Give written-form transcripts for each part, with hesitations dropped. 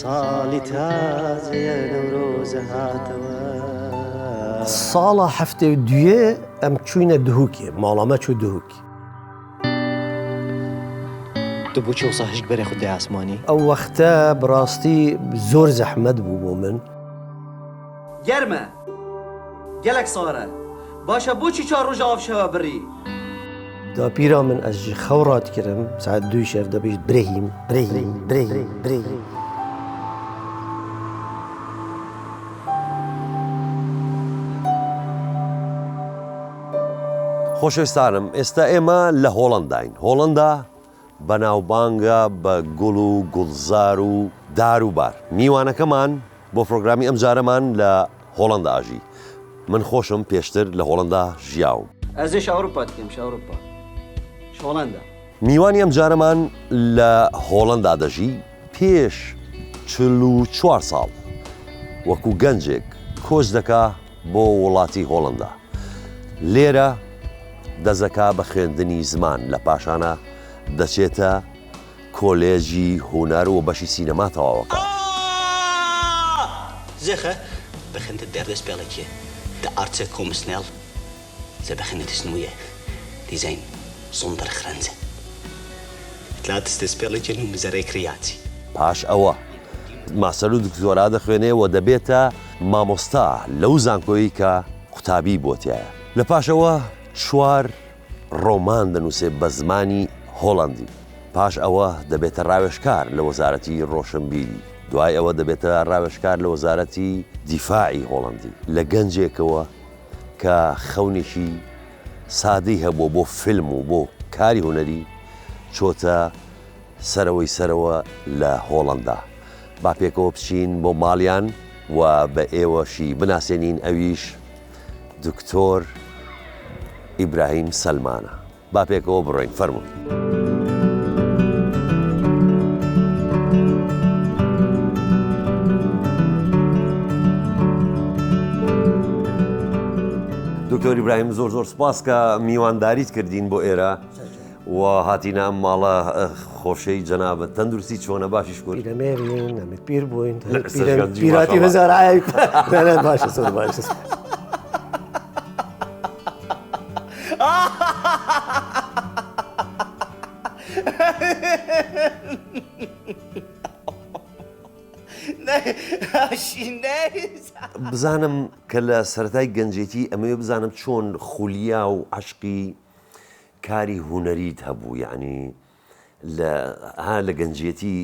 صالي تازي نوروز هاتوا ساڵە هەفتەی دوێ ئەم چوینە دهووکێ ماڵامە چوو دهووکی تو بۆچی وەسا هەشت بەرێ خودی ئاسمانی ئەو وەختە بڕاستی زۆر زەحمەت بوو بۆ من گەرمە گەلێک ساڕە باشە بۆچی چوار ڕۆژ ئاوشەوە بڕی دا پیرا من ئەژی خەوڕات کردم ساعت دوی شەف دەبیت برهیم خۆشەویستانم ئێستا ئێمە لە هۆڵەنداین هۆڵەندا بەناوبانگە بە گوڵ و گوڵزار و داروبار میوانەکەمان بۆ پرۆگرامی ئەم جارەمان لە هۆڵەندا ئاژی من خۆشم پێشتر لە هۆڵەندا ژیاوم ئەزێش ئەوروپا دکەمش ئەوروپا هۆڵەندا میوانی ئەم جارەمان لە هۆڵەندا دەژی پێش 44 ساڵ وەکو گەنجێک کۆچ دەکا بۆ وڵاتی هۆڵەندا لێرە دەزەکا بە خوێندنی زمان لە پاشانە دەچێتە کۆلێژی هونەر و بەشی سینەما تەواوەکە زێخە بەخێنتە دەردەستپێڵێکیە دە ئارچە کۆمسنێڵ زە بەخێنێتی سنوویە دیزاین زۆندەر خرەنجە لاتستەسپێڵێکی و مزەرەی کریاتی پاش ئەوە ماسەر و دکتۆرا دەخوێنێ و دەبێتە مامۆستا لەو زانکۆیی کە قوتابی بۆتیایە لە پاشەوە 4 ڕۆمان دەنووسێ بە زمانی هۆڵەندی پاش ئەوە دەبێتە ڕاوێژکار لە وەزارەتی ڕۆشنبیری دوای ئەوە دەبێتە ڕاوێژکار لە وەزارەتی دیفاعی هۆڵەندی لە گەنجێکەوە کە خەونێکی سادەی هەبووە بۆ فیلم و بۆ کاری هوەری چۆتە سەرەوە لە هۆڵەندا با پێکەوە بچین بۆ ماڵیان و بە ئێوەشی بناسێنین ئەویش دکتۆر ئیبراهیم سەلمانە با پێکەوە بڕۆین فەرموون دکتۆر ئیبراهیم زۆر سپاس کە میوانداریت کردین بۆ ئێرە و هاتیینە ئەم ماڵە خۆشەی جەنابەت تەندروستی چۆنە باشیش کرد پیرەمێرین ئەمە پیر بووین پیراتی بەزار باشە زۆر باشە بزانم کە لە سەرەتای گەنجێتی ئەمەوێ بزانم چۆن خولیا و عشقی کاری هوەریت هەبوو یعنی لە گەنجێتی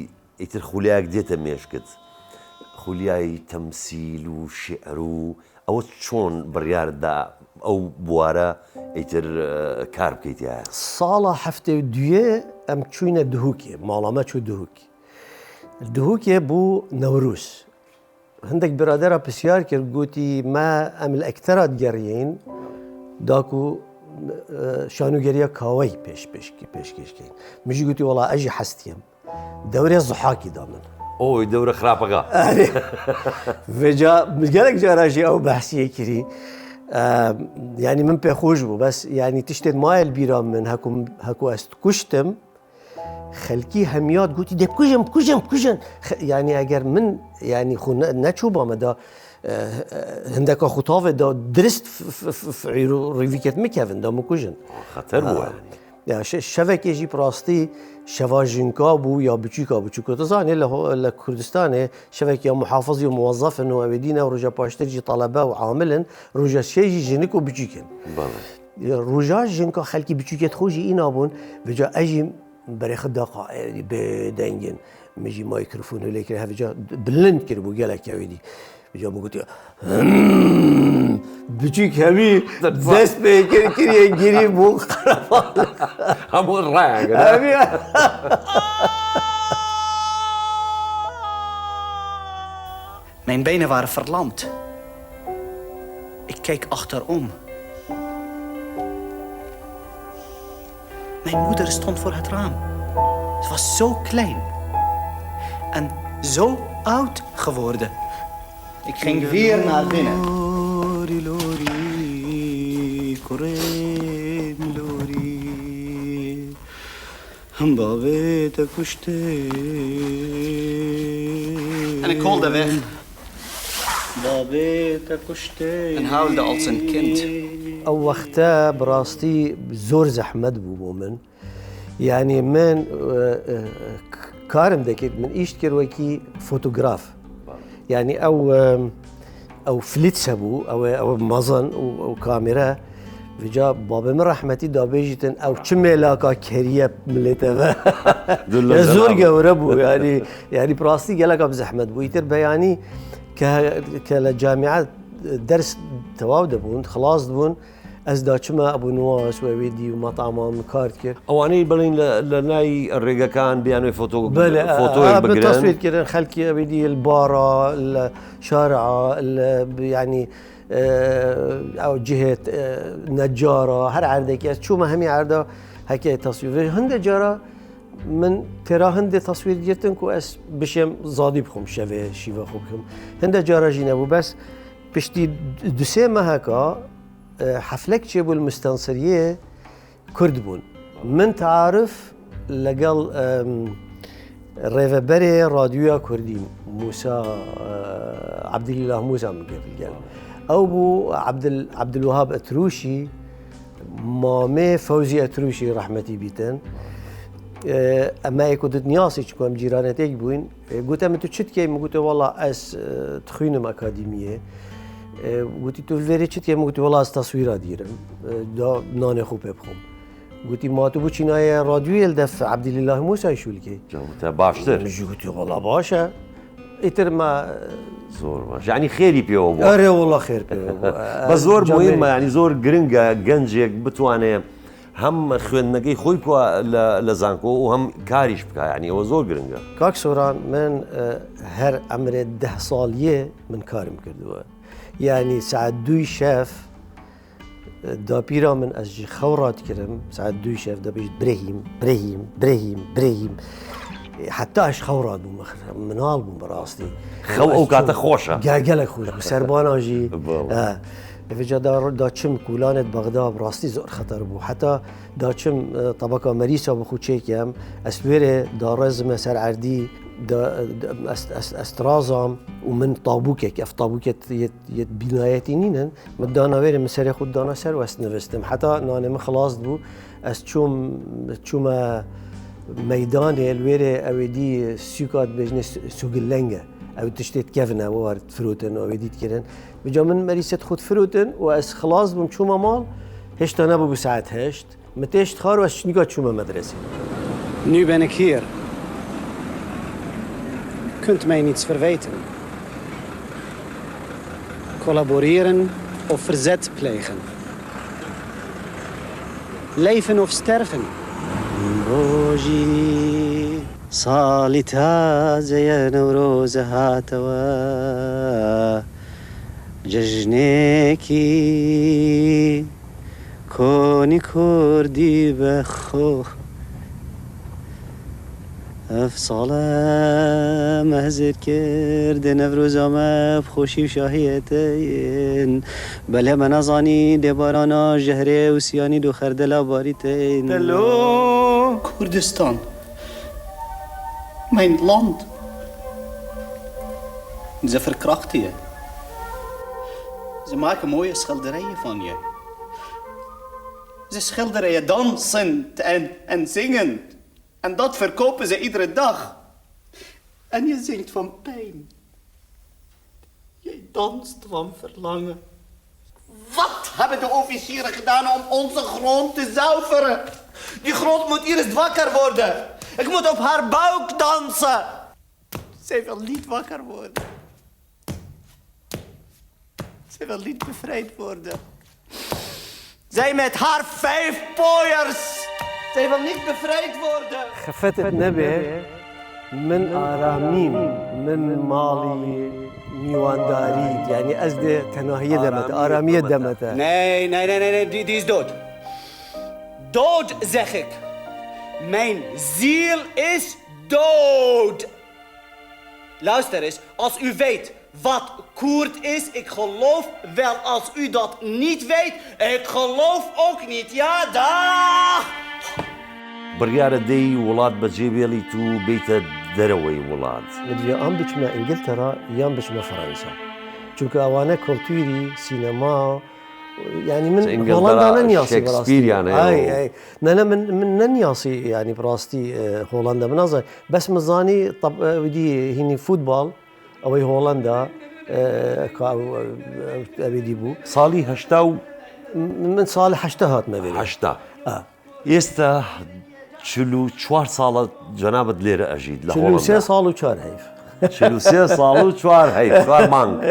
ئیتر خولیایەک دێتە مێشکت خولیای تەمسیل و شعر و ئەوە چۆن بڕیاردا ئەو بوارە ئیتر کار بکەیتایە ساڵە هەفتەی دوێ ئەم چوینە دهووکێ ماڵامە چوو دهووکێ بوو نەوروس هەندێک برادەرە پرسیار کرد گوتی ما ئەم لە ئەکتەرات گەڕیین داکو شانوگەریە کاوەی پێشکەشکەین مژی گوتی وڵا ئەژی حەستیم دەورێ زحاکی دا من ئەوی دەورە خراپەکە گەلێک جاراژی ئەو بەحسیە کردی ینی من پێ خۆش بوو بەس ینی تشتێت مایل بیرام من هەکو ئەست کوشتم خەلکی هەمیات گوتی دێ بکوژن ینی ئەگەر من ینی خو نەچوو بامەدا هەندێکە خوتاوێدا درست ڕیڤیکت میکەون دا مکوژن خەتەر بووە شەوێکێژی پڕاستی شەوا ژینکا بوو یا بچووکە دەزانێت لە کوردستانێ شەوێک یا محافظی و موظفن و ئەوێدینە و ڕۆژە پاشترجی تەڵەبە و عاملن ڕۆژە شێژی ژنک و بچووکن ڕۆژە ژینکا خەلکی بچووکێت خۆشی ئینابوون بجا ئەژی بەرێخدا قائێری بێدەنگن مژی مایکرۆفۆن و لێکرد هەڤجا بلند کرد بوو گەلێکیاوێدی بجا بگوتی بچووک هەمی دەست پێ کردیە گیری بوو هەموو ڕایە Mijn benen waren verlamd. Ik keek achterom. Mijn moeder stond voor het raam. Ze was zo klein en zo oud geworden. Ik ging weer naar binnen. En ik holde weg. بابێتە کوشتێ En huilde als een kind. ئەو وەختە بڕاستی زۆر زەحمەت بوو بۆ من یعنی من کارم دەکرد من ئیشت کردوەکی فۆتۆگراف یعنی ئەو فلیتسە بوو ئەوە مەزن و کامێرە وجا بابا من ڕەحمەتی دابێژیتن ئەو چ مێلاکا کەریە ملێتەوە زۆر گەورە بوو یعنی پڕاستی گەلەکە بزەحمەت بوو ئیتر بەیانی کە لە جامیعە دەرس تەواو دەبوون خلاص دەبوون ئەس داچمە ئەبوو نواس وێ دی و مەتامان کارت کرد ئەوانەی بڵین لە نای ڕێگەکان بیانوێ فۆتۆ بگرن خەلکی ئەوێدی البارە لە شارع ینی ئەو جهێت نەجارە هەر عەردێکی چوومە هەمی عەردە هەکێ تەسویر هەندێ جارە من تێرا هەندێ تەسویر گرتن و ئەس بشێم زادی بخۆم شەوێ شیڤە خۆ بکەم هەندێ جارەژی نەبوو بەس پشتی دوسێ مەهەکە حەفلەك چێبوو مستەنسریە کورد بوون من تعارف لەگەڵ ڕێڤەبەرێ رادیۆیا کوردی موسا عەبدولیلا موسا من پێگەل ئەو بوو عەبدولوهاب ئەتروشی مامێ فەوزی ئەتروشی ڕەحمەتی بیتن ئەمە یەکوتت نیاسی چکۆ ئەم جیرانەتێک بووین گوتە من تو چت کەی گوتە وەڵا ئەس تخوێنم ئەکادیمیە گوتی تو لێرە چت کەم گوتی وەڵا ئەس تەسویرا دیرم نانێ خۆ پێ بخۆم گوتی ماتو بوو چینایە رادیۆیە دەف عەبدولیلا موسای شولکەی باشتر گوتی وەڵا باشە ئیتر ما زۆر باش ینی خێری پێوە بوو ئەرێ وەڵا خێر پێ بە زۆر مهمە ینی زۆر گرنگە گەنجێک بتوانێت هەم خوێندنەکەی خۆی بکوە لە زانکۆ و هەم کاریش بکە ینی ئەوە زۆر گرنگە کاک سۆران من هەر ئەمرێ 10 ساڵیە من کارم کردووە یعنی ساعت 2 شەف داپیرا من ئەسجی خەوڕات کردم ساعت 2 شەف دەبێت برێهیم حتاش خەوڕات بووم مناڵ بووم بەڕاستی خەو ئەو کاتە خۆشە گەلێک خۆش بوو سەرباناژی ئەجا داچم کولانت بەغدا بڕاستی زۆر خەتەر بوو حتا داچم تەبەکە مەریسا بە خوچێکم ئەسوێرێ داڕێزمە سەر عەردی ئەسترازام و من تابووکێک ئەف تابووکێت بینایەتی نینن من داناوێرە من سەرێ خود دانا سەر وەست نوستم حتا نانێ من خلاص بوو ئەس چوومە مەدانێ لێرێ ئەوێدی سوکات بێژنێ سوگلەنگە ئەو تشتێت کەڤنە وارد فرۆتن و ئەوێ دیتکردن بجا من مەریسێت خود فرۆتن و ئەس خلاص بووم چوومە ماڵ هێشتا نەبوو ساعت 8 متێشت خار و ئەسنیگا چوومە مەدرسە Nu ben ik hier. Kunt mij niets verwijten. Collaboreren of verzet plegen. Leven of sterven. بۆژی ساڵی تازەیە نەورۆزە هاتەوە جەژنێکی کۆنی کوردی بەخۆ ئەف ساڵە مەهزر کردە نەڤرۆزامە بخۆشی و شاهیەتەین بەلێ مە نەزانی دێبارانە ژەهرێ و سیانی دو خەردەلا باریتەین Koerdistan. Mijn land. Ze verkrachten je. Ze maken mooie schilderijen van je. Ze schilderen je dansend en zingend. En dat verkopen ze iedere dag. En je zingt van pijn. Jij danst van verlangen. Wat hebben de officieren gedaan om onze grond te zuiveren? Die grond moet eerst wakker worden. Ik moet op haar buik dansen. Zij wil niet wakker worden. Zij wil niet bevrijd worden. Zij met haar 5 pooiers. Zij wil niet bevrijd worden. خەفەتت نەبێ من ئارامیم من ماڵی میوانداریت یعنی ئەس دێ تەناهیە دەمەتە ئارامیە دەمەتە Nee, die is dood. Dood, zeg ik. Mijn ziel is dood. Luister eens, als u weet wat Koerd is, ik geloof wel. Als u dat niet weet, ik geloof ook niet. Ja, dag! بڕیارە دەی وڵات بەجێبێڵیت و بیتە دەرەوەی وڵات مدوێ ئەم بچمە ئینگلتەرا یان بچمە فەڕەنسا چونکە ئەوانە کۆلتوری سینەما ینی من هۆڵەندا نەنیاسی نەنە من نەنیاسی ینی بڕاستی هۆڵەندا منازای بەس مزانی دی هینی فوتبال ئەوەی هۆڵەندا ئەوێدی بوو ساڵی هەشتا و من ساڵی هەشتا هاتمەوێ هەشتا ئێستا 44 ساڵە جەنابەت لێرە ئەژیت لە هۆڵەندا 3 ساڵ و 4 هەیف 43 ساڵ و 4 هەیف 4 مانگ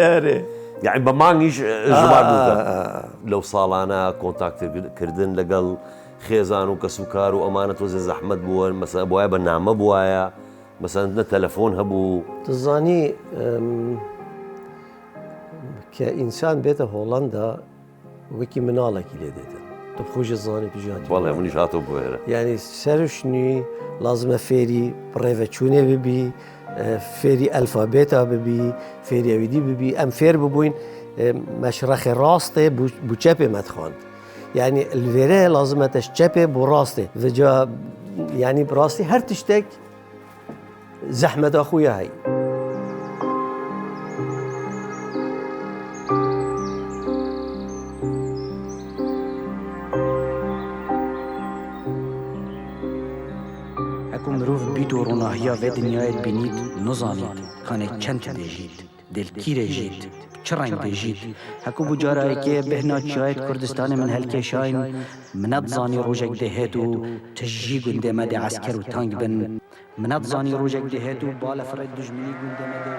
یعنی بە مانگیش ژمار بووکە لەو ساڵانە کۆنتاکتکردن لەگەڵ خێزان و کەس و کار و ئەمانە تۆزێ زەحمەت بووە مەسەلا بواە بە نامە بواە مەسەن نە تەلەفۆن هەبوو دەزانی کە ئینسان بێتە هۆڵەندا وەکی مناڵێکی لێ دێتن تو خۆشی زانی پیژاتی بەڵێ منیش هاتۆ بۆێرە یعنی سەرشنی لازمە فێری ڕێڤەچوونێ ببی فێری ئەلفابێتا ببی فێری ئەویدی ببی ئەم فێر ببووین مەشرەخی ڕاستێ بوو چەپێ مەتخواند یعنی لێرە لازمەتەش چەپێ بۆ ڕاستێ جا ینی بڕاستی هەر تشتێک زەحمەتا خویە هەی مرۆڤ بیت و ڕۆناهیا vê dinyayê bînît nizanît kanê çend dêjît dêlkîrê jît çi reng dêjît hekû bû carayekê bêhna çiyayê Kurdistanê min helkêşayîn min nedizanî rojek dêhêt û tu jî gundê me dê esker û tang bin min nedizanî rojek dêhêt û balefirê dijminî gundê me dê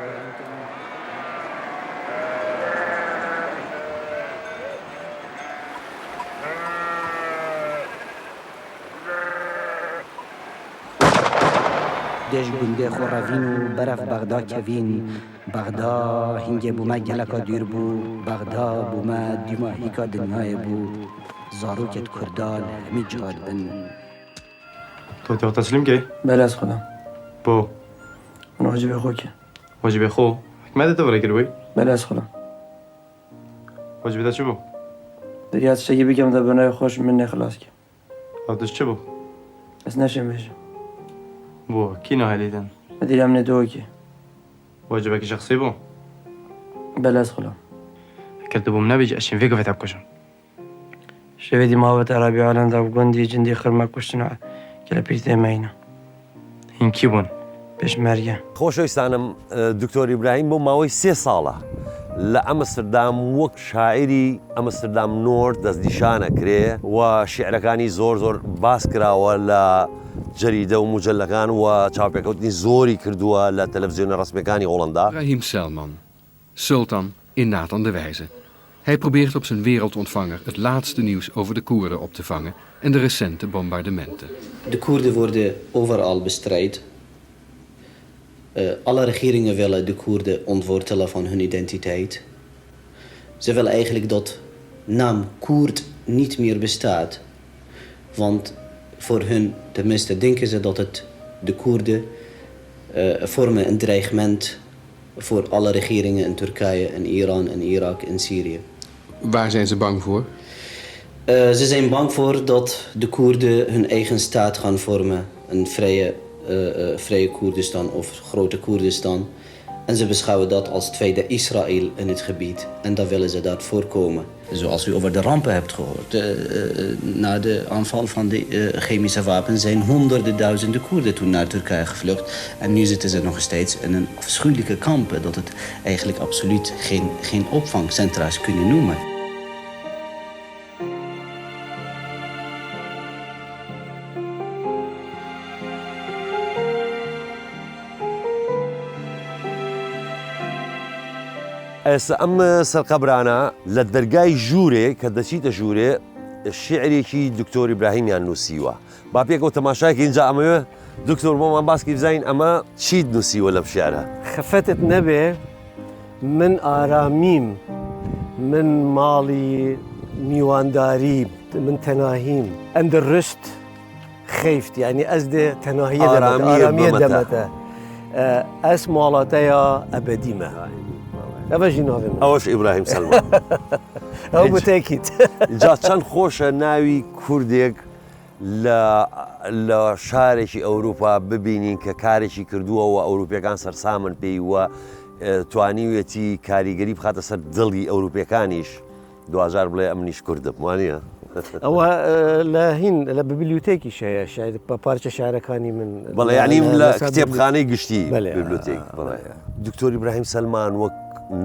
دێژ گوندێ خۆڕەڤین و بەرەف بەغدا کەڤین بەغدا هینگێ بوومە گەلەکە دوور بوو بەغدا بوومە دیماهیکا دنیایە بوو زارۆکێت کوردال هەمی جهاد بن تۆ تێ تەسلیم کەی؟ بەلە ئەس خۆدام بۆ؟ من واجبێ خۆکێ واجبێ خۆ؟ حکمەتە وەرەگربووی؟ بەلە ئەس خۆدام واجبێتە چ بوو؟ دەریات شتێکی بکەم دەبنەوەی خۆش من نێخلاصکە ئەو دەست چ بوو؟ ئەس نەشێم بێژم بۆ کی ناهێلیدن؟ مەدیرام نێدەوەکێ واجبێکی شخصی بوو؟ بەلە ئەس خۆدام کردبووم نەبێ ئەشین vê gavê te bikuşim شەوێدی ماوەتە عەرەبی عالەمدا و گوندی جندی خرمە کوشتنەوە کە لە پێی تێمەینە هین کی بوون؟ پێشمەرگە خۆشەویستانم دکتۆر ئیبراهیم بۆ ماوەی 3 ساڵە لە ئەمستردام وەک شاعری ئەمستردام نۆرد دەستنیشانە کرێ و شیعرەکانی زۆر باس کراوە لە جەریدە و موجەلەکان و چاوپێکەوتنی زۆری کردووە لە تەلەڤیزیۆنە ڕسمیەکانی هۆڵەندا. Raheem Selman, Sultan in Nathan de Wijze. Hij probeert op zijn wereldontvanger het laatste nieuws over de Koerden op te vangen en de recente bombardementen. De Koerden worden overal bestrijd. Alle regeringen willen de Koerden ontwortelen van hun identiteit. Ze willen eigenlijk dat naam Koerd niet meer bestaat. Want voor hun, tenminste denken ze dat de Koerden vormen een dreigement voor alle regeringen in Turkije, in Iran, in Irak, in Syrië. Waar zijn ze bang voor? Ze zijn bang voor dat de Koerden hun eigen staat gaan vormen. Een vrije Koerdistan of grote Koerdistan. En ze beschouwen dat als tweede Israël in het gebied. En daar willen ze dat voorkomen. Zoals u over de rampen hebt gehoord. Na de aanval van de chemische wapens zijn honderden duizenden Koerden toen naar Turkije gevlucht. En nu zitten ze nog steeds in een afschuwelijke kampen. Dat het eigenlijk absoluut geen opvangcentra's kunnen noemen. ئێستا ئەم سەرقەبرانە لە دەرگای ژوورێ کە دەچیتە ژوورێ شیعرێکی دکتۆر ئیبراهیمیان نووسیوە با پێکەوە تەماشایەکی اینجا ئەمەوێ دکتۆر بۆمان باسکی بزانین ئەمە چیت نووسیوە لەم شیعرە خەفەتت نەبێ من ئارامیم من ماڵی میوانداری من تەناهیم ئەندە ڕشت خەیفت یعنی ئەس دێ تەناهیە ئارامیە دەمەتە ئەس ماڵاتەیە ئەبەدیمە ئەوەژی ناوێ ئەوەش ئیبراهیم سەلمان ئەو بتێکیت جا چەند خۆشە ناوی کوردێک لە شارێکی ئەوروپا ببینین کە کارێکی کردووە و ئەوروپیەکان سەرسامن پێی وە توانیوێتی کاریگەری بخاتە سەر دڵی ئەوروپیەکانیش دوجار بڵێ ئەمنیش کوردم وانە؟ ئەوە لە هین لە بیبلیوتێکی شەیە شاید بە پارچە شارەکانی من بەڵێ یعنی لە کتێبخانەی گشتی بیبلیوتێک دکتۆر ئیبراهیم سەلمان وەک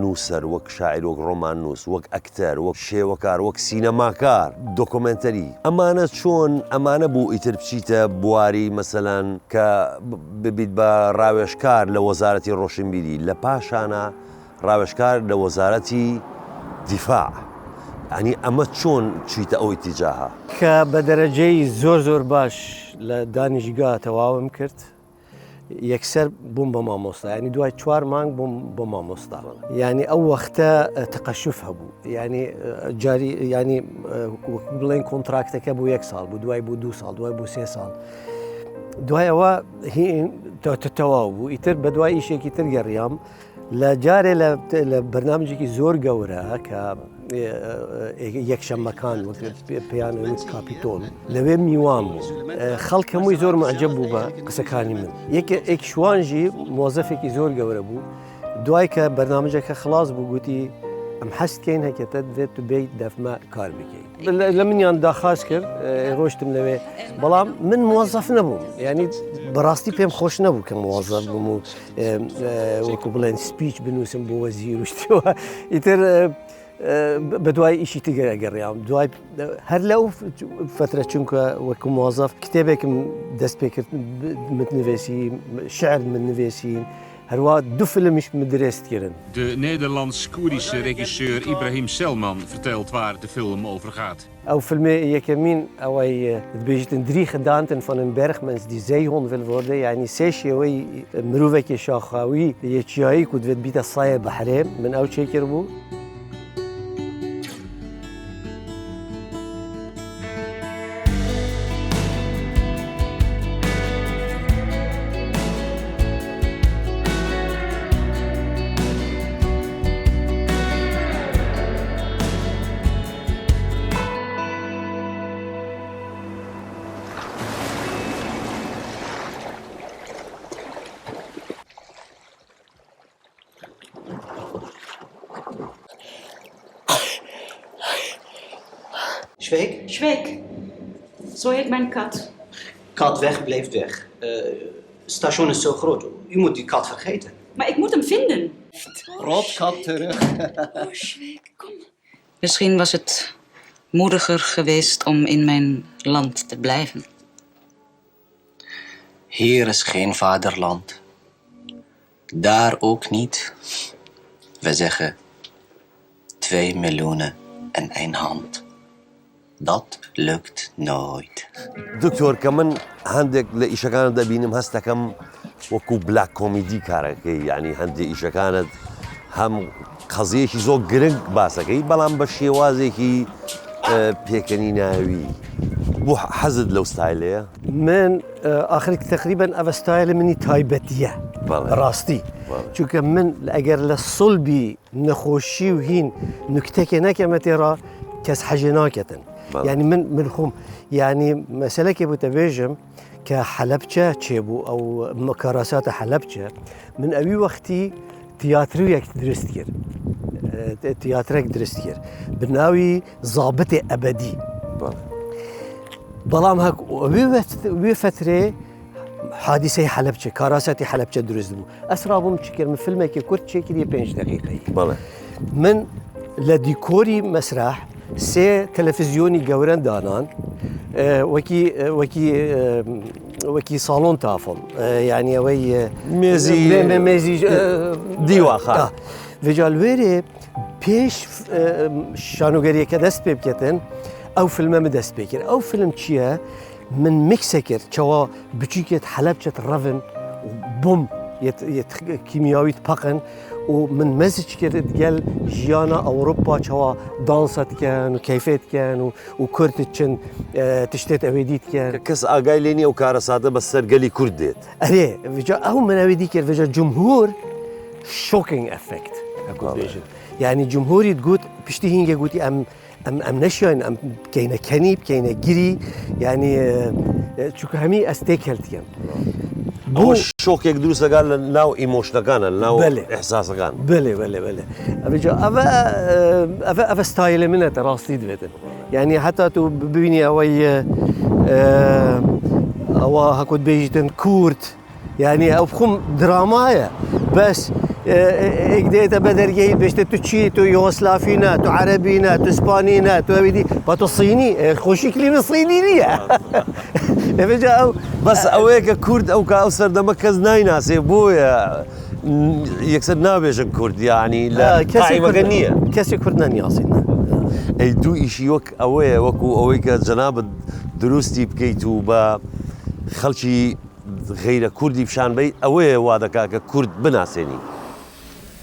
نووسەر وەک شاعیر وەک ڕۆمان نووس وەک ئەکتەر وەک شێوەکار وەک سینەماکار دۆکۆمنتەری ئەمانە چۆن ئەمانە بوو ئیتر بچیتە بواری مەسەلەن کە ببیت بە ڕاوێژکار لە وەزارەتی ڕۆشنبیری لە پاشانە ڕاوێژکار لە وەزارەتی دیفاع ینی ئەمە چۆن چیتە ئەو ئیتیجاها کە بە دەرەجەی زۆر باش لە دانیشتگا تەواوم کرد یەکسەر بووم بە مامۆستا ینی دوای 4 مانگ بووم بۆ مامۆستا ینی ئەو وەختە تەقەشوف هەبوو ینی جاری ینی بڵێن کۆنتراکتەکە بوو 1 ساڵ بوو دوای بوو 2 ساڵ دوای بوو 3 ساڵ دوایەوە تەواو بوو ئیتر بە دوای ئیشێکی تر گەڕیام لە جارێ لە بەرنامجێکی زۆر گەورە کە یەکشەممەکان پێیان کاپیتۆل لەوێ میوان بوو خەڵک هەمووی زۆر معجب بوو بە قسەکانی من یەک شوانژی مۆزەفێکی زۆر گەورە بوو دوای کە بەرنامجەکە خلاص بوو گوتی ئەم حەستکەین هەکێتە دێت تو بیت دەفمە کار بکەیت لە منیان داخواست کرد ڕۆشتم لەوێ بەڵام من موظف نەبووم ینی بەڕاستی پێم خۆش نەبوو کە موظف بووم و وەکو بڵێن سپیچ بنووسم بۆ وەزیر و شتەوە ئیتر بە دوای ئیشی تگەرە گەڕیام دوای هەر لەو فترە چونکە وەکو موظف کتێبێکم دەست پێ کرد متنوێسی شعر من نوێسین هەروە 2 فیلمیش درێست کردن. De Nederlands-Koerdische regisseur Ibrahim Selman vertelt waar de film over gaat. ئەو فیلمێ یەکەمین ئەوەی دەبێژیتن دری خدانتن von den Bergmans die Seehund will wurde یعنی سێ شێوەی مرۆڤێکی شاخاوی یەکیایی کو دەبێت بیتە سایە بەحرێ من ئەو چێ کرد بوو. Schweek? Schweek. Zo heet mijn kat. Kat weg, blijft weg. Station is zo groot. U moet die kat vergeten. Maar ik moet hem vinden. Rotkat terug. Oh, Schweek, kom. Misschien was het moediger geweest om in mijn land te blijven. Hier is geen vaderland. Daar ook niet. We zeggen 2 miljoenen en 1 hand. Dat lukt nooit. دکتۆر کە من هەندێک لە ئیشەکانت دەبینم هەستەکەم وەکو بلاک کۆمیدی کارەکەی یعنی هەندێک ئیشەکانت هەم قەزیەکی زۆر گرنگ باسەکەی بەڵام بە شێوازێکی پێکەنی ناوی بۆ حەزت لەو ستایلەیە؟ من ئاخر تقریبا ئەوە ستایلە منی تایبەتیە ڕاستی چونکە من ئەگەر لە سڵبی نەخۆشی و هین نوکتێکێ نەکەمە تێڕا کەس حەجێ ناکەتن یعنی من خۆم یعنی مەسەلەکێ بوو تەبێژم کە حەلەبچە چێبوو ئەو کاراساتە حەلەبچە من ئەوی وەختی تیاترویەک درست کرد تیاترێک درست کرد بناوی زابتێ ئەبەدی بەڵام وێ فترێ حادیسەی حەلەبچە کاراساتی حەلەبچە دروست بوو ئەسرا بووم چ کردم فیلمێکی کورت چێکردی 5 دقیقەی من لە دیکۆری مەسرح 3 تەلەڤیزیۆنی گەورە دانان وەکی ساڵۆن تافڵ یعنی ئەوەی مێزی دیواخە vêjalwêrê pêş şanogeriyeke dest pê biketin ew filme min dest pê kir ew film çi ye min mikse kir çawa biçûket Helepçet revin û bom yet kîmyawî dipaqin û min mez kir gel jiyana Ewropa çawa dansa dikin û keyfê dikin û Kurd diçin tiştê ew dîtin kes agay lênî ew karasate bi ser gelî Kurd dêt erê vêca ew min ew dîkir vêca cumhur shocking effect yani cumhurî got piştî hînge gotî em ام نشين ام كاينه كنيب كاينه جري يعني شو همي استيك هلتيان ئەوە شۆکێک دروستە قال ناو ئیمۆشنەکانە ناو ئەحساسەکان بله ئەە ستایلە منەتە ڕاستی دەبێتن يعني حتا تو ببینی ئەوە هەکوت بێژیتن کورد يعني ئەو بخۆم درامایە بەس ئێک بە دەرگەی بێشتە تو چی تو یۆسلافینە تو عەرەبینە تو ئیسپانینە تو ئەویدی بە تو سینی خۆشی کلیمە سینی نییە ئەوێجا ئەو بەس ئەوەیە کە کورد ئەو کا ئەو سەردەمە کەس نایناسێ بۆیە یەکسەر نابێژن کورد یعنی لە قایمەکە نییە کەسی کورد نەنیاسین ئەی دوو ئیشی وەک ئەوەیە وەکو ئەوەی کە جەنابەت دروستی بکەیت و بە خەڵکی غير كردي بشان بيت أوي وادك كرد بناسيني.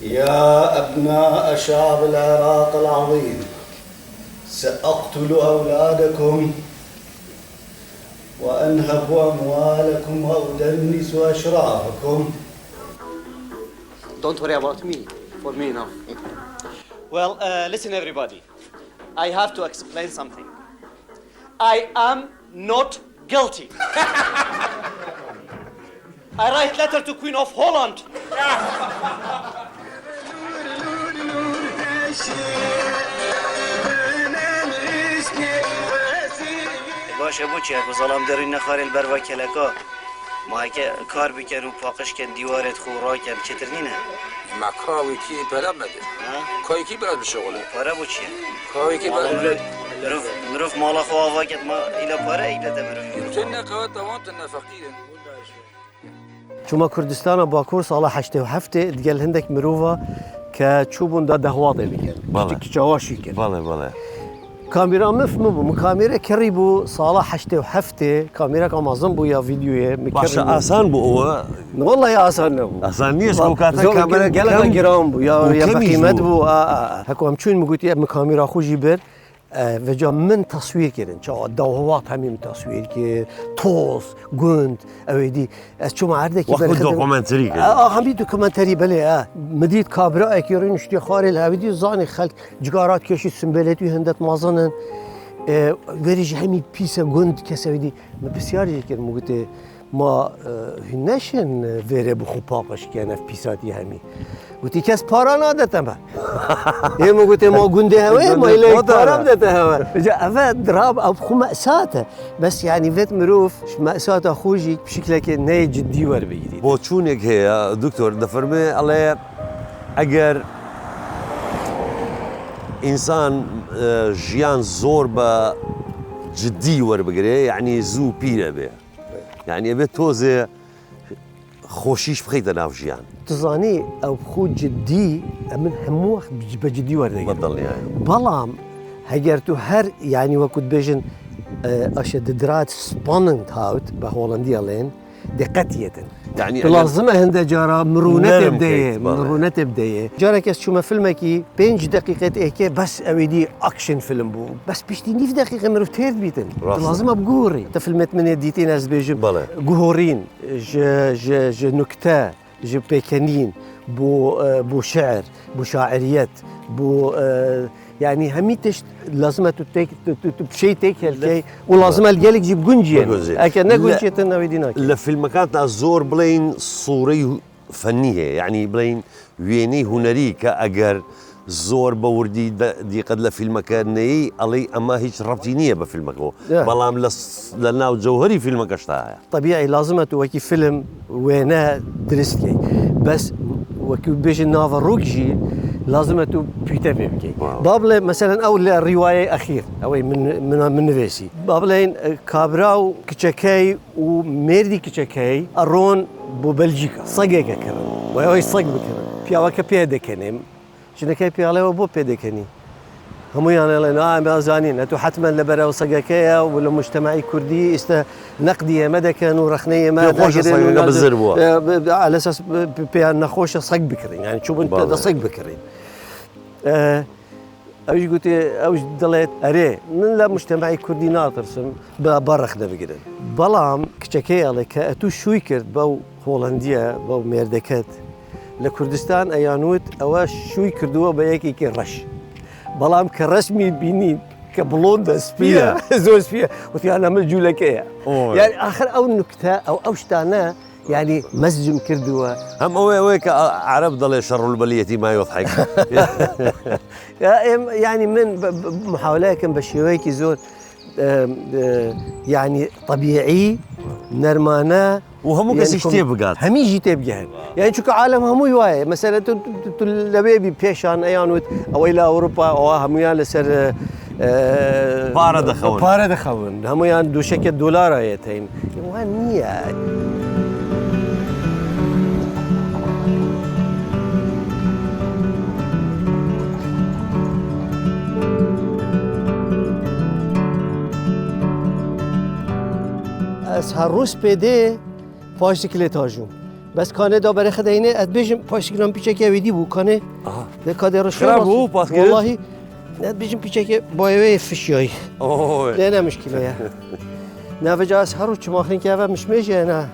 يا أبناء شعب العراق العظيم سأقتل أولادكم وأنهب أموالكم وأدنس أشرافكم. Don't worry about me. For me now. Well, listen everybody. I have to explain something. I am not guilty. I write letter to Queen of Holland. باشه بوچی اگه ظلام داری نخاری البروا کلکا ما اگه کار بکن و پاقش کن دیوارت خورا کن چطور نینه؟ ما کاوی کی پرم نده کاوی کی برات بشغله پاره بوچیه کاوی کی برات مروف مالا خواه آوا کد ما ایلا پاره ایلا دمروف تنه قوات دوان تنه فقیرن چما کردستان باکور سال 87 دیگه هندک مروفا که چوبون دا دهواده بکن که چواشی کن بله کامیرا مفهمه بو کامیرا کری بو سال 87 کامیرا کامازن بو یا ویدیویه باشه آسان بو اوه والله آسان نبو آسان نیست بو کاتا کامرا گلگا گرام بو یا بقیمت بو هکو همچون مگوتی ام کامیرا خوشی بر و جا من تصویر کردن چه دهوات همین تصویر که توز گند اویدی از چون عرضه کی وقت دوکومنتری کرد همین دوکومنتری بله مدید کابرا اکیرین اشتی خارل اویدی زانی خلق جگارات کشی سنبلتی هندت مازنن وریج همین پیس گند کس اویدی بسیاری کرد مگوتی ما هنشن وره بخو پاقش کنه پیساتی همین گویی کس پارا نداده من. یه موقعی ما گنده هوای ما ایله پارا داده هوا. جا اول دراب او خو مأساته بس يعني وقت مروف مأساته خوجي بشكل که نه جدی ور بگیرید. با چونک هیا دکتر دفرمه الله اگر انسان جیان زور با جدی ور بگیره یعنی زو پیره به. يعني أبي توزع خوشيش بخيت أنا في جيان. تزاني أو بخو جدي من هموخ بجدي ورده. بطل يعني. بلام هجرتو هر يعني وقت بيجن أشد درات سباننت هاوت بهولندية لين دقتية. يعني لازمه هند جارا مرونة بداية مرونة بداية. جارا كاس شو ما فيلمكي 5 دقيقة إيكي بس أودي أكشن فيلم بو بس بيشتي 9 دقيقة مرو تيرد بيتن. لازمه بقوري. تفيلمت من يديتين از بيجن جوهورين ج نكتة ج بيكانين بو شعر بو شاعريات بو يعني هميتش لازم بشيء تيك هالكي ولازم الجالك جيب جنجين أكيد نجنجي تناويدينك لا في المكان الزور بلين صوري فنية يعني بلين ويني هنري كأجر زور بوردي دي قد لا في المكان ني علي أما هيش ربطينية بفي المكان بلام لنا جوهري في المكان اشتاعي طبيعي لازم توكي فيلم وينه درستي بس وكي بيجي نافا روكجي لازم تو بيتا بيبكي بابله مثلا اول الروايه اخير او من نفسي بابلين كابراو كتشكاي وميردي كتشكاي ارون بو بلجيكا صقيقه كان وهي صق بكره في واكا بيدا كنم شنو كاي بياله بو بيدا كني هم يعني لنا ما زانين تو حتما لبراو صقيقه ولا مجتمعي كردي نقديه مدى كانوا رخنيه ما على اساس بيان نخوشه صق بكرين يعني شوف انت صق بكرين اوش قلت اوش ضليت اري من لا مجتمعي كردي ناطرسم برخ ده بقدر بلام كشكي عليك اتو شوي كرد بو هولنديا بو ميردكات لكردستان ايانوت اواش شوي كردوا بيكي كي رش بلام كرسمي بينين كبلوندة سبية زور سبية وتي أنا من جولكية يعني آخر أو نكتة أو شتانا يعني مسجم كردوا هم ويك عرب ضل شر البلية ما يضحك يعني من محاولة كان بشيويك زور يعني طبيعي نرمانا وهمو يعني كسيشتي بقات همي جيتي بجهل يعني شو كعالم همو يواي مثلا تلبي بيشان ايانوت او الى اوروبا او هميان لسر بارد خون هميان دو شكل دولار ايتين وانيا از هر روز پیده پاشتکل تاجون بس کانه دا برای خداینه اد بیشم پاشتکلام پیچه که ویدی بو کانه ده کادر رو خراب بو پاسکل والله اد بیشم پیچه که بایوه فشیای ده نه مشکله نه وجه از هر روز چماخین که اول مش میشه نه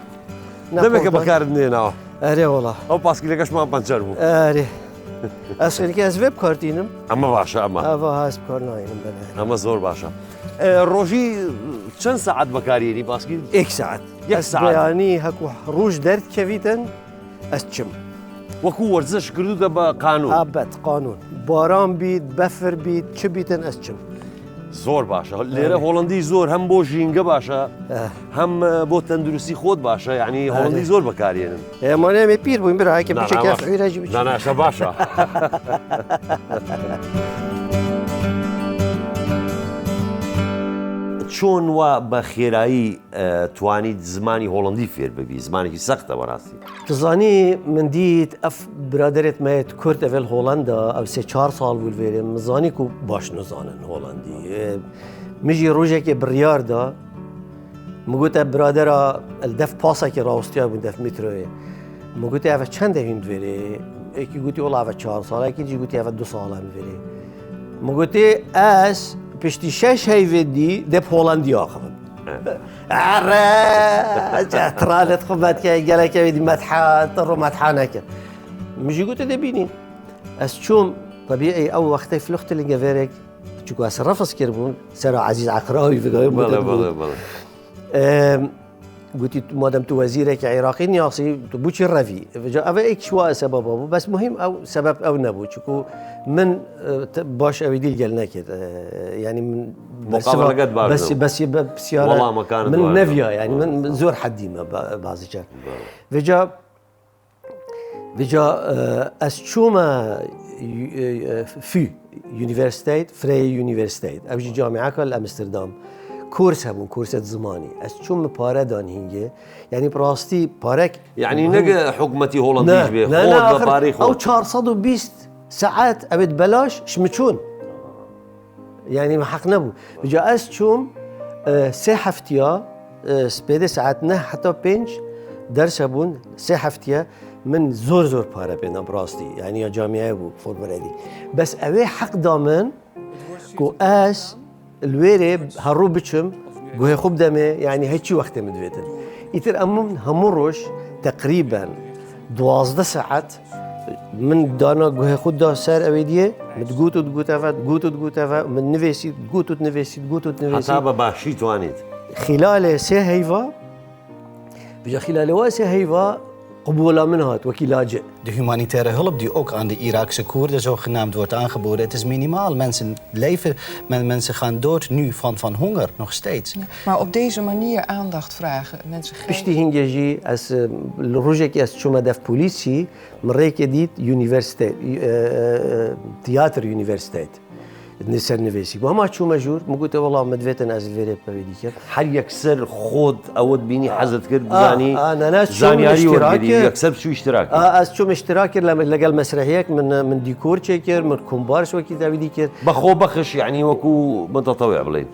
دمك بكاردني نا اره والله او باسكل كاش ما بانشر بو اره اصلا که از وب کارتینم اما باشا اما هاس کار ناینم بله اما زور باشا روجي چند ساعت بكاريني باسكل 1 ساعت 1 ساعت يعني هكو روج درد كفيتن اسچم وكو ورزش كردو ده بقانون ابد قانون باران بيت بفر بيت چه بيتن اسچم زور باشا ليره هولندي زور هم بو جينگه باشا هم بو تندرسي خود باشا يعني هولندي زور بكارينن ما انا بير بو امبارح هيك بيجي كاف عيراجي لا لا شباشا چۆن وا بە خێرایی توانیت زمانی هۆڵندی فێر ببی زمانێکی سەختە بەڕاستی تزانی من دیت اف برادرت مایت کورد اول هولندا او 3-4 سال بول ویرم مزانی کو باش نزانن هولندی میجی روزه که بریار دا مگوت برادرا الدف پاسا که راستیا بود دف متروی مگوت اف چند هند ویری یکی گوتی اولا اف 4 سال یکی گوتی اف 2 سال هم ویری مگوت اس پشتی 6 هیودی دف هولندی آخرم عرا ترالت خبات که گله که ویدی مدحا ترو مدحا نکن مجی گوته دبینین از چوم طبیعی او وقتی فلخت لنگه ویرک چکو از رفض کربون سرا عزیز عقراوی فقایم بله بله بله قلت مادام تو وزيرك عراقي نياصي بوشي الرفي فجاء أبا إيك شواء سببه بس مهم أو سبب أو نبو شكو من باش أبيدي الجلنا كده يعني من مقابلة قد بس بسيارة والله مكان من نفيا يعني من زور حديمة بعض الشيء فجاء أسشوما في يونيفرسيتيت فري يونيفرسيتيت أبجي جامعة كل أمستردام كورس هبون كورس زماني از چون پاره دان هنگه یعنی براستی پارک يعني نجا حكمتي هولنديش به خود بباري خود او 420 ساعات ابد بلاش شمچون يعني ما حق نبو بجا از چون 3 هفتيا سپیده ساعت نه حتی 5 درس هبون 3 هفتيا من زور پاره بنا براستی يعني يا جامعه بو فوربردي بس اوه حق دامن کو اس الويري هرو بتشم جوه خوب دمه يعني هيك وقت مدويتن يتر أمم همروش تقريبا 12 ساعات من دانا جوه خود دا سر أبديه متقوت من نفسي تقوت نفسي حسابه باشي توانيت خلال 3 هيفا بجا خلال واسه هيفا قبولا منها وكيلاجئ. De humanitaire hulp die ook aan de Iraakse Koerden zogenaamd wordt aangeboden, het is minimaal. Mensen leven, mensen gaan dood nu van honger, nog steeds. Maar op deze manier aandacht vragen, mensen geen... بشتي هنجي as الروجك as شو مدف بوليسي مريك ديت يونيفرسيتي تياتر يونيفرسيتي نسر نفسي وما شو مجور مقولت والله مدفتن از الفيريب بيديك هل يكسر خود اود بيني حزت كرد زاني انا ناس شو اشتراك يكسب شو اشتراك از شو اشتراك لما لقى مسرحيك من ديكور تشيكر من كومبارس وكذا بيديك بخو بخش يعني وكو متطوع بلين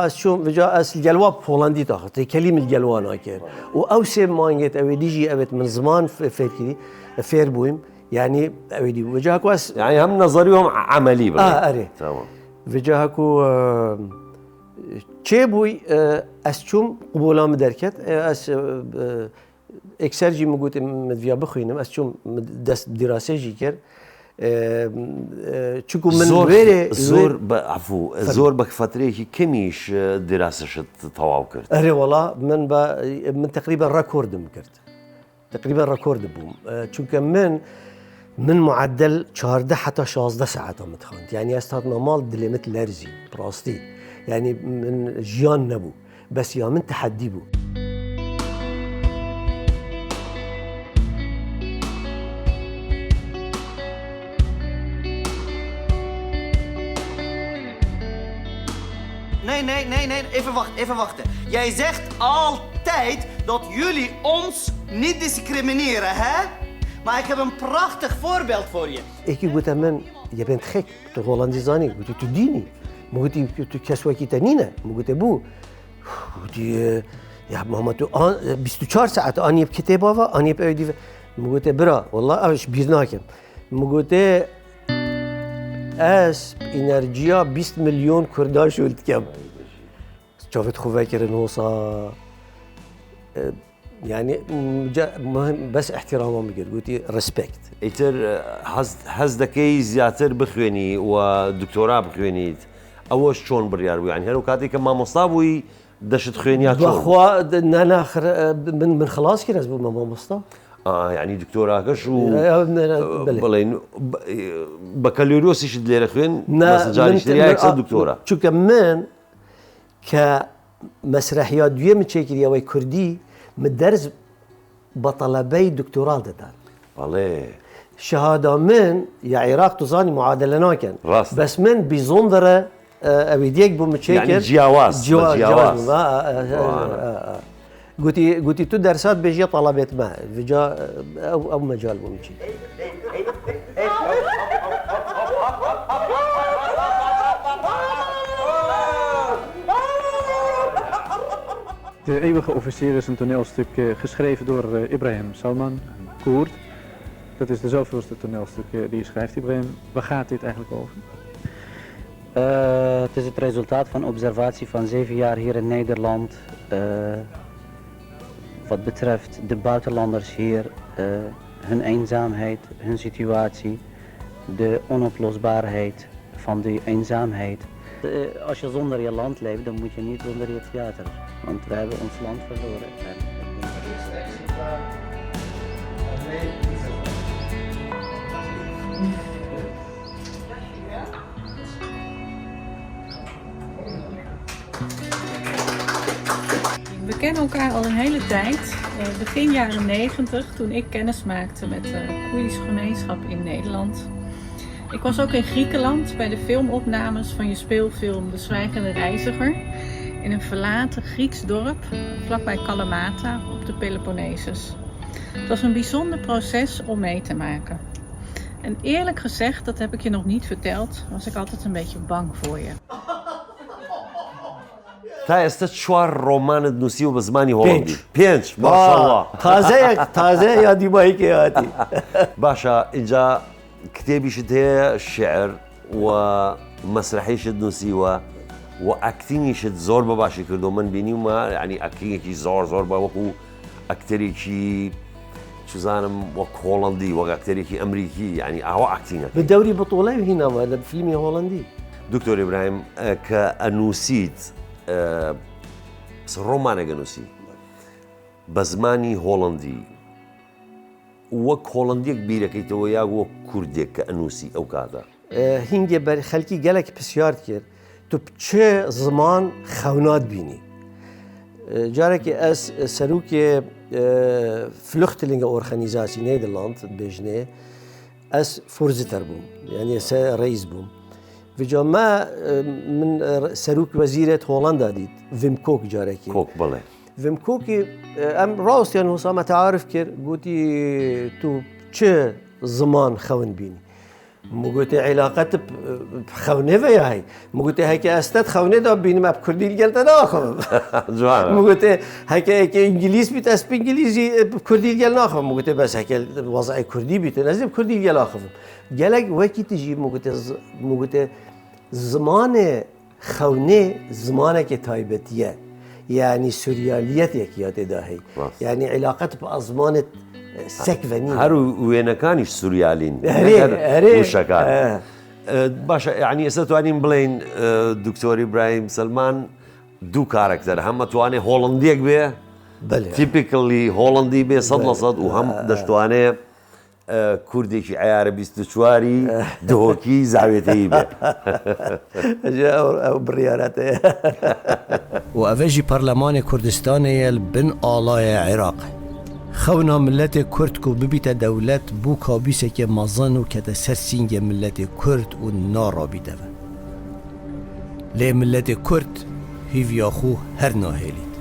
شو بجا اس الجلواب هولندي تاخذ كلمه الجلوان هاكر واوسم مانجت او ديجي ابت من زمان فيركي فير بويم يعني أودي وجهك واس يعني هم نظريهم عملي بقى أري تمام وجهكو چه أسشوم قبولا مدركت أس إكسرجي مقولت مدفيا بخوينم أسشوم دست دراسة جيكر چونکو من زۆر عفو زۆر بە فترەیەکی کەمیش دراسەشت تەواو کرد. ئەرێ وڵا من تقریبا ڕەکۆردم کرد. تقریبا ڕەکۆرد بووم چونکە من معدل 14 حتى 16 ساعة متخوند يعني استاذنا مال دلمت لرزي براستي يعني من جيان نبو بس يا من تحدي بو Nee, even wachten. Jij zegt altijd dat jullie ons niet discrimineren, hè? Maar ik heb een prachtig voorbeeld voor je. Ik قلت من je bent gek تو هولندی زانی قلت تو دینی قلت تو کسوکی تنینه قلت بو قلت يا ماما تو 24 ساعت آنی کتابا و آنی بودی قلت برا والله اش بیرناکم قلت اس انرژیا 20 میلیون کردان شد کم شافت خوبه کردن وصا يعني مهم بس احترامهم بقول قلتي ريسبكت ئیتر حەز دەکەی زیاتر بخوێنی و دکتۆرا بخوێنیت ئەوەش چۆن بڕیار بوو یعنی هەرو کاتێک کە مامۆستا بووی دەشت خوێنیا بەخوا ناخر من خلاص کرد بوو مامۆستا یعنی دکتۆراکەش و بڵێن بەکەلۆریۆسیشت لێرە خوێن جاریشتریایەکسە دکتۆرە چونکە من کە مەسرحیات دوێمە چێکردیەوەی کوردی من درس بطلبي دكتوراه دادان والله شهاده من يا عراق تزاني معادله ناكن راسته. بس من بزندره ابيديك بمشيكل يعني جواز قلتي تو درسات بيجي طلبت ما فيجا او مجال بمشي De Eeuwige Officier is een toneelstuk geschreven door Ibrahim Selman, een Koerd. Dat is de zoveelste toneelstuk die je schrijft, Ibrahim. Waar gaat dit eigenlijk over? Het is het resultaat van observatie van 7 jaar hier in Nederland. Wat betreft de buitenlanders hier, hun eenzaamheid, hun situatie, de onoplosbaarheid van die eenzaamheid. Als je zonder je land leeft, dan moet je niet zonder je theater. Want we hebben ons land verloren. We kennen elkaar al een hele tijd. Begin jaren 90, toen ik kennis maakte met de Koerdische gemeenschap in Nederland. Ik was ook in Griekenland bij de filmopnames van je speelfilm De Zwijgende Reiziger. In een verlaten Grieks dorp, vlakbij Kalamata, op de Peloponnesus. Het was een bijzonder proces om mee te maken. En eerlijk gezegd, dat heb ik je nog niet verteld, was ik altijd een beetje bang voor je. تا ئێستا 4 ڕۆمانت نووسی و بە زمانی هۆڵندی 5 ماشاءالله تازە یادی بایکێ هاتی باشە اینجا کتێبیشت هەیە شعر و مەسرحیشت نووسیوە و ئەکتینگیشت زۆر بە باشی کردو من بینیمە یعنی ئەکتینگێکی زۆر بە وەکو ئەکتەرێکی چزانم وەک هۆڵندی وەک ئەکتەرێکی ئەمریکی یعنی ئاوا ئەکتینگە بە دەوری بەتۆڵای هیناوە لە فیلمی هۆڵندی دکتۆر ئیبراهیم کە ئەنووسیت ڕۆمانێکە نووسی بە زمانی هۆڵندی وەک هۆڵندیەک بیرەکەیتەوە یا وەک کوردێک کە ئەنووسی ئەو کاتە هینگێ بەر خەلکی گەلێک پرسیار کرد تو چه زمان خەونات بینی جارێکی ئەس سەرروکێ فلوختلینگە ئۆرخەنیزاسی نێدرلاند بێژنێ ئەس فورزتەر بووم یعنی ڕئیس بووم وجا ما من سەرروک وەزیرێت هۆڵندا دیت ڤیم کۆک جارێکی کۆک بڵێ ڤیم کۆکی ئەم ڕاستیان هۆسامە تعارف کرد گوتی تو چه زمان خەون بینی مگوتی علاقت خەونێڤە یاهی مگوتی هەکە ئەستەت خەونێدا بینم ئەب کوردی گەلتە ناخەم مگوتی هەکەیەکە ئینگلیس بیت ئەسپ ئینگلیزی کوردی گەل ناخەم مگوتی بەس هەکە وەزعی کوردی بیت نەزیب کوردی گەل ناخەم گەلێک وەکی تژی مگوتی زمانێ خەونێ زمانێکی تایبەتیە يعني سورياليتك يا تداهي يعني علاقة بأزمان سكفني هارو وين كانش سوريالين هري وشكال باشا يعني استواني بلين دكتور إبراهيم سلمان دو كاركتر هم تواني هولنديك به بله تيبيكالي هولندي به صد لصد وهم دشتواني كردي عيار بيستشواري دوكي زعبتي به جاء بريارات وأفجي برلمان كردستان بن آلاء عراق خونا ملت كرد کو ببیت دولت بو کابیسه که مزانو که ده سرسینگ ملت کرد و نارا بیده لی ملت کرد هیویا خو هر ناهیلید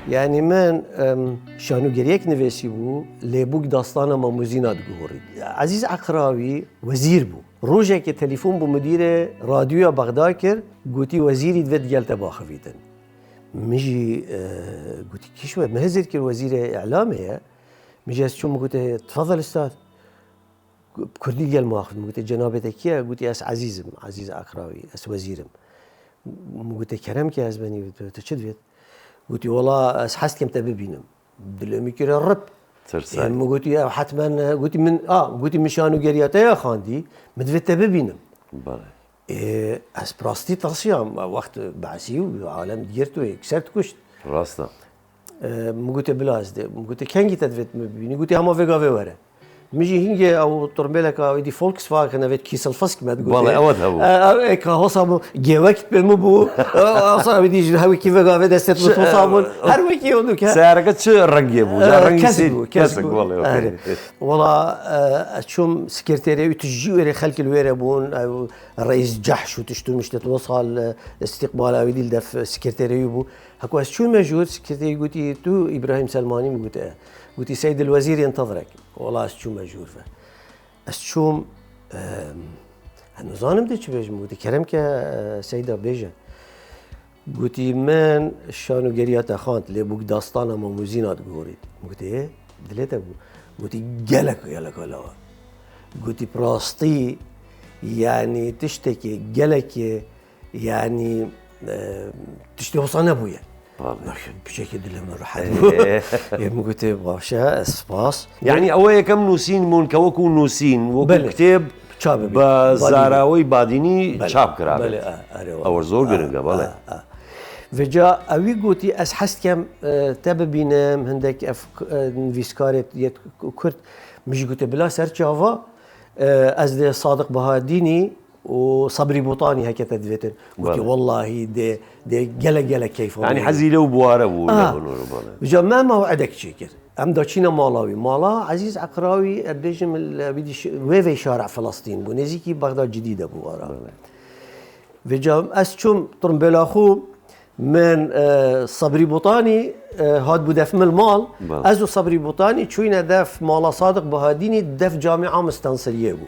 يعني من شانو جريك نفسي بو لبوك داستانا ما مزينات جوري عزيز عقراوي وزير بو روجا كي تليفون بو مدير راديو بغداد كر قوتي وزيري دفت جالتا باخفيتن مجي قوتي كيشوه مهزر كر وزير اعلامي مجي شو قلت تفضل استاذ بكردي قال ماخذ قلت جنابتك يا قلت اس عزيز عقراوي اس وزيرم قلت كرم كي ازبني تشدفت قلت والله حست كم تبي بينم دلمي كده الرب يعني قلت يا حتما قلت من قلت مشانو جرياته يا خاندي مدفت تبي بينم اس براستي تصيام وقت بعسي وعالم ديرتو كسرت كشت راستا قلت بلاز قلت كان جيت تدفت بيني قلت هما فيغا ورا ميجي هنجي او ترمبلك او دي فولكس فاجن افيت كيس الفسك ما تقول والله اود هبو اك هوصام جيوكت بمبو اصلا بدي هاوي كيف قاعد دست وصامون هر وكي يقولك سعرك شو رقيبو رقيسي كسب والله والله شوم سكرتيري وتجي خلك الويربون او رئيس جحش وتشتو مش تتوصل استقبال او دي الدف سكرتيري بو هكو شو موجود سكرتيري قلتي تو ابراهيم سلماني قلت سيد الوزير ينتظرك والله أشوم أجور فيه أشوم النظام بدي شو بيجمع قلت كرم كسيدة بيجا قلت من شانو جريات خانت اللي بوك داستانا ما موزينات قوري قلت إيه دليت أبو قلت جلك ولا قلت براستي يعني تشتكي جلك يعني تشتكي وصلنا أبويا بشكل دلهم الرحل يوم قلت باشا اسباس يعني أوه كم نوسين مون كوكو نوسين وكو كتاب بزاراوي باديني شاب كرابت أو زور قرنقا بالي وجا اوی گویی از حست کم تب بینم هندک ویسکارت یت کرد میشه گویی بلا سر چاوا از ده صادق بهادینی و صبري بوطاني هكذا تدفيتن قلت والله ده جلا كيف يعني حزيله وبواره وجا ما وعدك شيء كده ام داشينا مالا عزيز عقراوي ابيجم بدي ويفي شارع فلسطين بونيزيكي بغداد جديده بواره وجا اسچوم ترمبلاخو من صبري بوطاني هاد بدف من المال ازو صبري بوطاني تشوينا دف مالا صادق بهاديني دف جامعه مستنصريه بو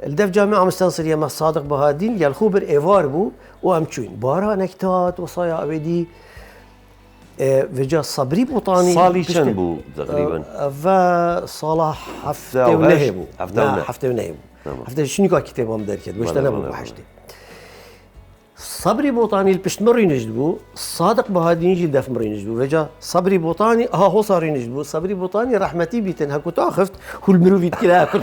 الدف جامعة مستنصرية مع صادق بهادين يا الخوبر إيفار بو وأمشون بارا نكتات وصايا أبدي وجا صبري بوطاني صالي شن بو تقريبا وصلاح حفته ونهبو حفته ونهبو حفته شنو كا كتابهم دركت واش انا بو حشتي صبري بوطاني البشت مري نجدبو صادق بهادين يجي دف مري نجدبو وجا صبري بوطاني هو صار نجدبو صبري بوطاني رحمتي بيتن هكو تاخفت كل مروفي كلا كل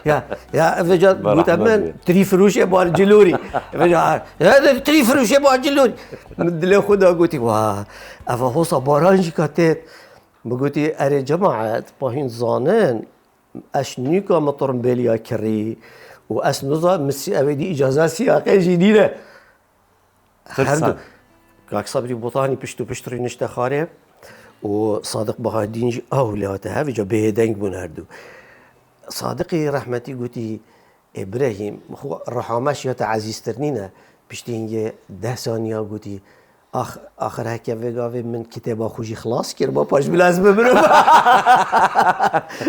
يا وجا قلت امان تري فروش ابو الجلوري وجا هذا تري فروش ابو الجلوري مدلي خدا قلت واه افا هو صبرانجي كاتت بقولتي اري جماعه باهين زانن اشنيكا مطرم بليا كري واس نظام مسي ابدي اجازات سياقيه جديده هردو كاك صبري بوطاني بشتري نشتا خاري وصادق بهادين جي اولادها وجا بهدنج بون هردو صادقي رحمتي قلتي ابراهيم رحماش يا عزيز ترنينا بشتينجي 10 ثانيه قلتي آخر هکه وگاوی من کتاب خوشی خلاص کرد با پاش بلازمه برم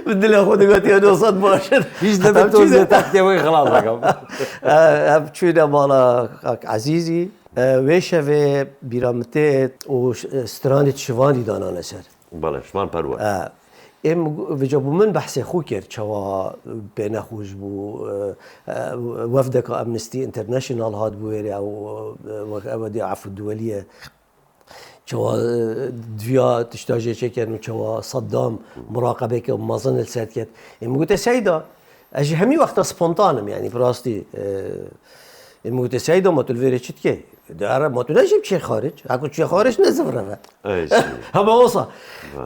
بدل خود گاتی دوست باشد هیچ دفعه توزیع تکتیبی خلاص بکم اب چونه مالا عزیزی ویشه و بیرامته و استرانت شوانی دانانه سر بله شمان پروه ام وجبو من بحث خو کرد چوا بین خوش بو وفدك امنستي انترناشونال هاد بويري او دي عفو الدوليه چوا دویا تشتاجه چکن و چوا صدام مراقبه که مازن السد کرد ام قلت سيدا اجي همي وقت سبونتانم يعني براستي ام قلت سيدا ما تلفيري چتكي داره ما تو نجيب شيء خارج اكو شيء خارج نزفره هم وصا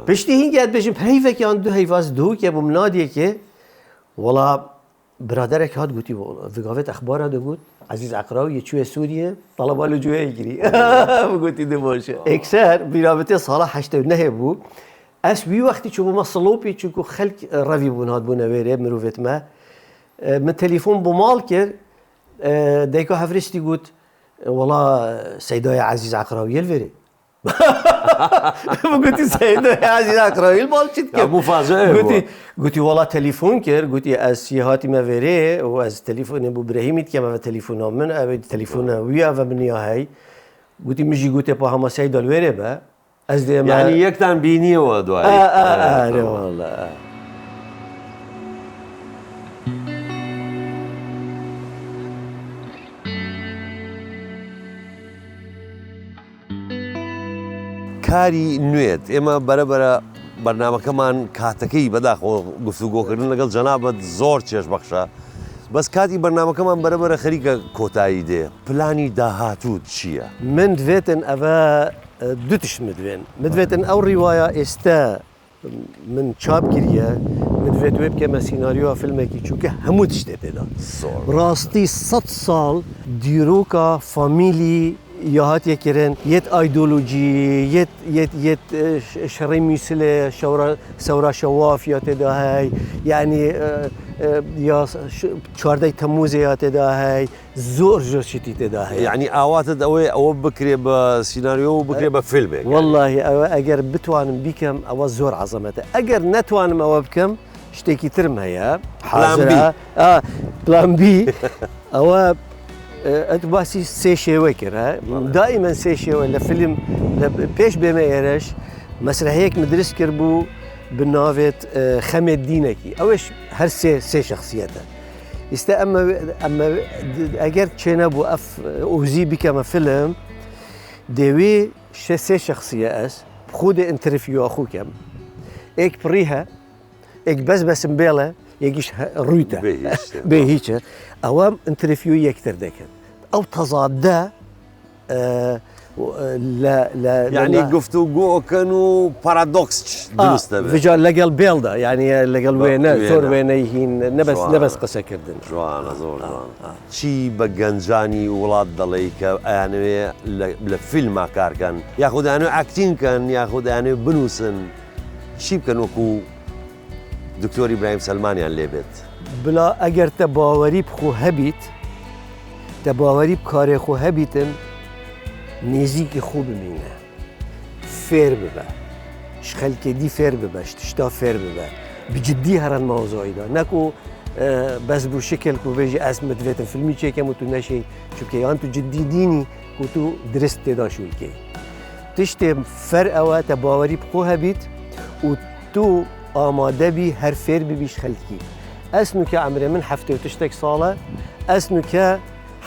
بشتي هين قاعد بجيب هيفا كان دو هيفاز دو كي ابو منادي كي والله برادرك هاد قلتي في قافه اخبار هذا قلت عزيز عقراوي يشوي سوريا طلب له جوي يجري قلت دي باشه اكثر برابطه صلاح حشته نهبو اس وي وقت شو ما صلوبي تشكو خلق رافي بون هاد بون ويري مروفت ما من تليفون بمال كر ديكو هفرشتي قلت والله سيداي عزيز عقراوي الفيري قلت سيداي عزيز عقراوي البال شت كده مفاجأة قلت والله تليفون كر قلت اسيهاتي ما فيري واز تليفون ابو ابراهيم كما تليفون من ابي تليفون ويا فمن هاي قلت مجي قلت باهما سيدا الويري با از يعني يكتن بيني ودواي والله کاری نوێت ئێمە بەرەبەرە بەرنامەکەمان کاتەکەی بەداخۆ گفتوگۆکردن لەگەڵ جەنابەت زۆر چێژبەخشە بەس کاتی بەرنامەکەمان بەرەبەرە خەریکە کۆتایی دێ پلانی داهاتووت چییە؟ من دوێتن ئەوە دوتش مدوێتن ئەو ڕیواە ئێستا من چاپ کردە مدوێت وێ بکەمە سیناریۆ فیلمێکی چووکە هەموو تشتێ تێدا ڕاستی 100 ساڵ دیرۆکە فامیلی یا هاتیه کرن یت ایدئولوژی یت شری میسله سورا شواف یا تداهی یعنی یا 14 تموز یا تداهی زور شتی تداهی یعنی آوات او بکری با سیناریو بکری با فیلم والله اگر بتوانم بیکم او زور عظمته اگر نتوانم او بکم شتێکی ترم هەیە حاضرە پلان بی ئەوە ئەتباسی سێ شێوە کرد دائیمەن سێ شێوە لە فیلم پێش بێمە ئێرەش مەسرحەیەک دروست کرد بوو بناوێت خەمێت دینێکی ئەوەش هەر سێ شخصیەتە ئێستا ئەمە ئەگەر چێنە بوو ئەف ئۆزی بکەمە فیلم دەوێ سێ شخصیە ئەس خودێ ئینتەرڤیو خوکەم ئێک پڕیهە ئێک بەسم بێڵە یەکیش ڕوویتە بێ هیچە ئەوە ئینتەرڤیو یەکتر دەکەن ئەو تەزادە يعني گفتوگۆکەن و پارادۆکس دروستە لەگەڵ بێڵدا یعنی لەگەڵ وێنە زۆر وێنەی هین نەبەست قسەکردن جوانە زۆر چی بە گەنجانی وڵات دەڵێ کە ئەیانوێ لە فیلما کارکەن یاخود ئەیانوێ ئاکتینکەن یاخود ئەیانوێ بنووسن چی بکەن وەکو دکتۆر ئیبراهیم سەلمانیان لێبێت بلا ئەگەر تە باوەری بخۆ هەبیت تە باوەری بکارێ خۆ هەبیتن نێزیکی خوب ببینە فێر ببە خەلکێدی فێر ببە شتا فێر ببە بجددی هەران ماوزۆیدا نەکو بەس بوو شکل و بێژی ئەس مدوێتن فیلمی چێکەم و تو نەشەی چونکە یان تو جددی دینی و تو درست تێدا شوولکەی تشتێ فەر ئەوە تە باوەری بخۆ هەبیت و تو ئامادە بی هەر فێر ببیش خەلکی ئەسنو کە ئەمرێ من هەفتێ و تشتێک ساڵە ئەسنو کە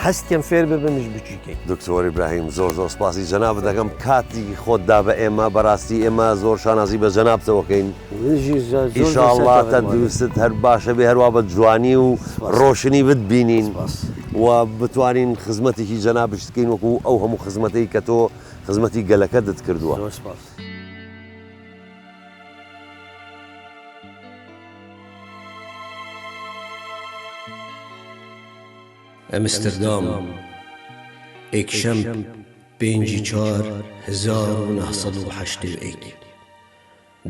هەستێم فێر ببمش بچیکەی دکتۆر ئیبراهیم زۆر سپاسی جەنابەت دەکەم کاتی خۆتدا بە ئێمە بەڕاستی ئێمە زۆر شانازی بە جەنابتەوەکەین ئینشاءڵڵا تەندروستت هەر باشە بێ هەروە بە جوانی و ڕۆشنی بتبینین و بتوانین خزمەتێکی جەنابش بکەین وەکو ئەو هەموو خزمەتەی کە تۆ خزمەتی گەلەکەتت کردووە ئەمستردام ئێکشەمب 5/4/1970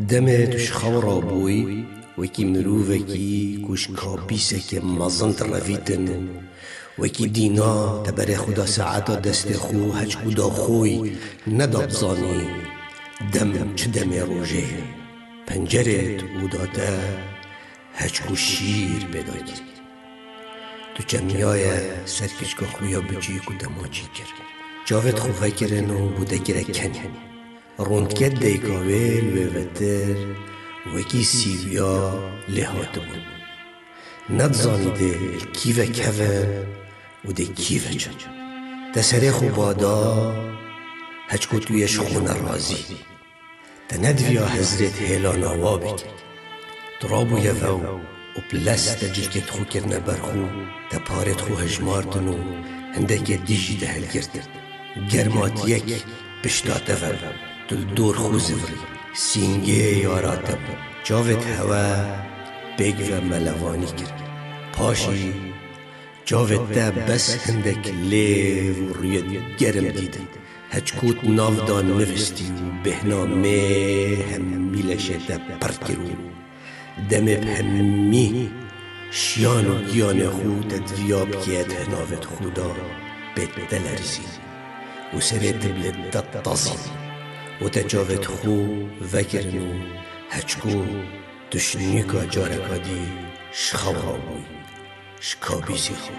دەمێ توش خەوڕا بووی وەکی مرۆڤێکی کوش کاپیسێکی مەزەند ڕەڤیتن وکی دینا تبر خدا ساعتا دست خو هج خدا خوی نداب زانی دم چه دم روژه پنجرت او داده هج خو شیر پیدا کرد تو جمعیای سرکش که خویا بجی که دماجی کرد جاوت خو فکرن و بوده گره کنی روندکت دیکاویل و وتر وکی سیویا لحات بود ندزانیده کیوه کون و ده کیوه چن تسره خو بادا هج کو تویش خونه رازی ده ندویا حضرت هیلان آوا بکر درابو یوو و پلس ده جلکت خو کرنه برخو ده پارت خو هجمارتن و هنده که دیجی ده هل گردن گرمات یک پشتاته ور دل دور خو زوری سینگه یاراتب جاوت هوا بگ و ملوانی کرد پاشی جاوت ده بس هندک لیو و رویت گرم دیدن هج کوت نافدان نوستی و بهنا می هم میلشه ده پرد کرو دم بهمی شیان و گیان خود دویا بکیت هناوت خودا بید دلرزی و سرت بلد ده تازی و تجاوت خو وکرن و هچکو دشنیکا جارکا دی شخوا بوی شکابیسی خو